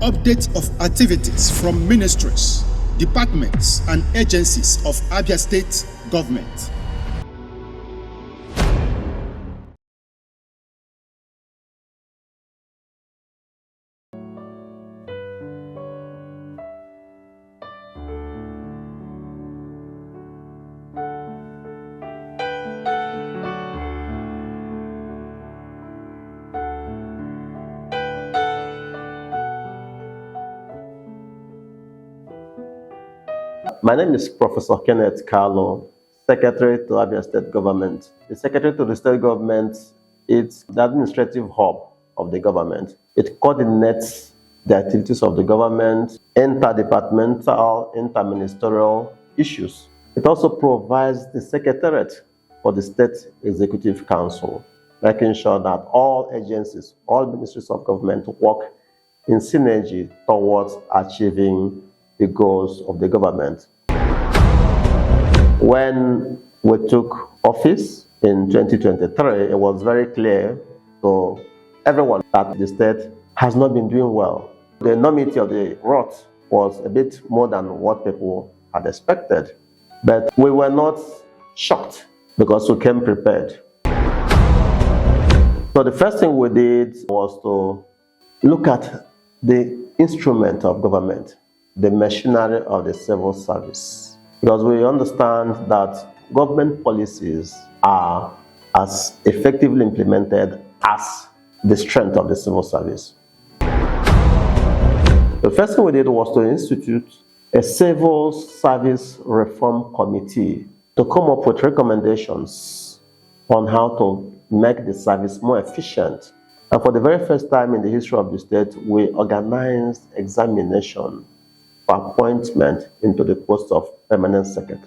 Updates of activities from ministries, departments, and agencies of Abia State Government. My name is Professor Kenneth Carlo, Secretary to Abia State Government. The Secretary to the State Government is the administrative hub of the government. It coordinates the activities of the government, interdepartmental, interministerial issues. It also provides the Secretariat for the State Executive Council, making sure that all agencies, all ministries of government work in synergy towards achieving the goals of the government. When we took office in 2023, it was very clear to everyone that the state has not been doing well. The enormity of the rot was a bit more than what people had expected. But we were not shocked because we came prepared. So the first thing we did was to look at the instrument of government, the machinery of the civil service, because we understand that government policies are as effectively implemented as the strength of the civil service. The first thing we did was to institute a civil service reform committee to come up with recommendations on how to make the service more efficient. And for the very first time in the history of the state, we organized examination appointment into the post of permanent secretary.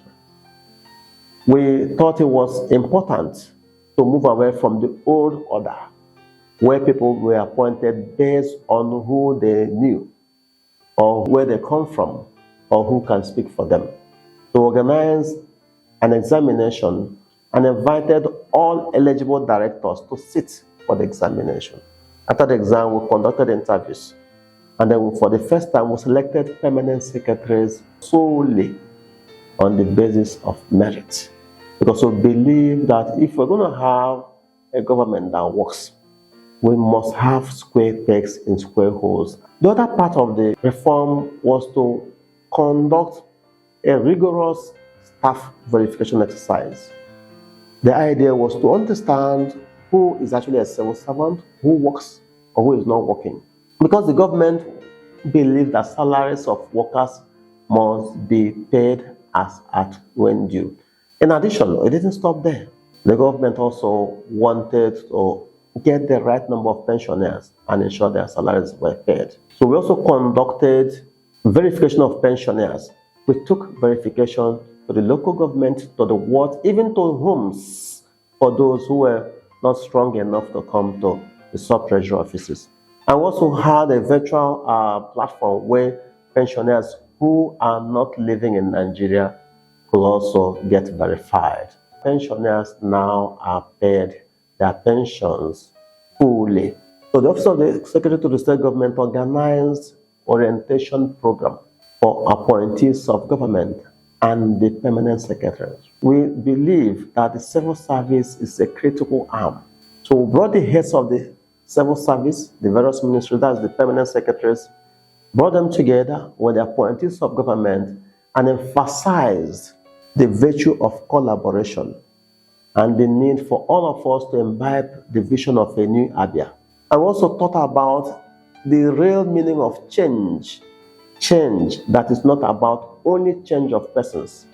We thought it was important to move away from the old order where people were appointed based on who they knew or where they come from or who can speak for them. To organize an examination and invited all eligible directors to sit for the examination. After the exam, we conducted interviews. And then for the first time, we selected permanent secretaries solely on the basis of merit. Because we believe that if we're going to have a government that works, we must have square pegs in square holes. The other part of the reform was to conduct a rigorous staff verification exercise. The idea was to understand who is actually a civil servant, who works or who is not working. Because the government believes that salaries of workers must be paid as at when due. In addition, it didn't stop there. The government also wanted to get the right number of pensioners and ensure their salaries were paid. So we also conducted verification of pensioners. We took verification to the local government, to the ward, even to homes for those who were not strong enough to come to the sub-treasury offices. I also had a virtual platform where pensioners who are not living in Nigeria could also get verified. Pensioners now are paid their pensions fully. So the Office of the Secretary to the State Government organized orientation program for appointees of government and the permanent secretaries. We believe that the civil service is a critical arm. So we brought the heads of the civil service, the various ministries, that's the permanent secretaries, brought them together with the appointees of government and emphasized the virtue of collaboration and the need for all of us to imbibe the vision of a new Abia. I also thought about the real meaning of change. Change that is not about only change of persons,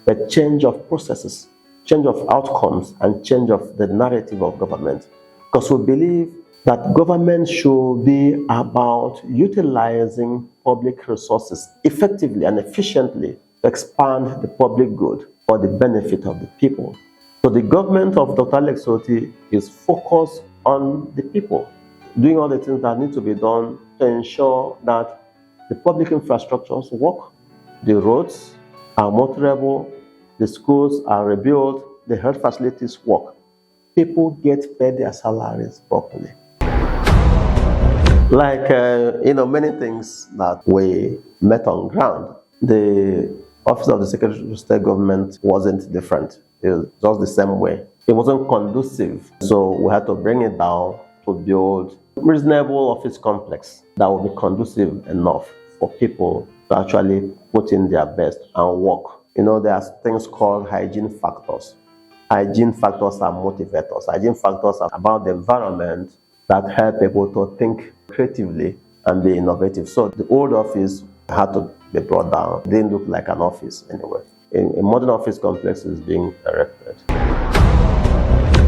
but change of processes, change of outcomes, and change of the narrative of government. Because we believe that government should be about utilizing public resources effectively and efficiently to expand the public good for the benefit of the people. So the government of Dr. Alex Otti is focused on the people, doing all the things that need to be done to ensure that the public infrastructures work, the roads are motorable, the schools are rebuilt, the health facilities work. People get paid their salaries properly. Like, many things that we met on ground. The office of the Secretary of State Government wasn't different. It was just the same way. It wasn't conducive, so we had to bring it down to build a reasonable office complex that would be conducive enough for people to actually put in their best and work. There are things called hygiene factors. Hygiene factors are motivators. Hygiene factors are about the environment that help people to think creatively and be innovative. So the old office had to be brought down. It didn't look like an office anyway. A modern office complex is being erected.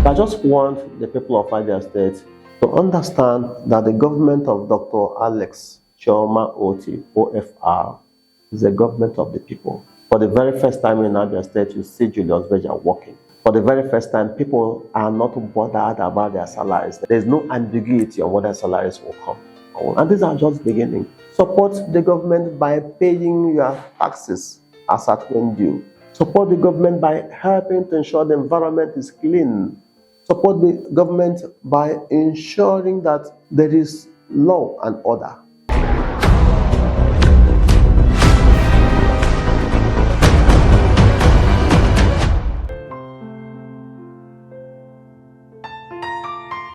I just want the people of Abia State to understand that the government of Dr. Alex Chioma Oti, OFR, is a government of the people. For the very first time in Abia State, you see Julius Berger working. For the very first time, people are not bothered about their salaries. There's no ambiguity on what their salaries will come. And these are just beginning. Support the government by paying your taxes as at when due. Support the government by helping to ensure the environment is clean. Support the government by ensuring that there is law and order.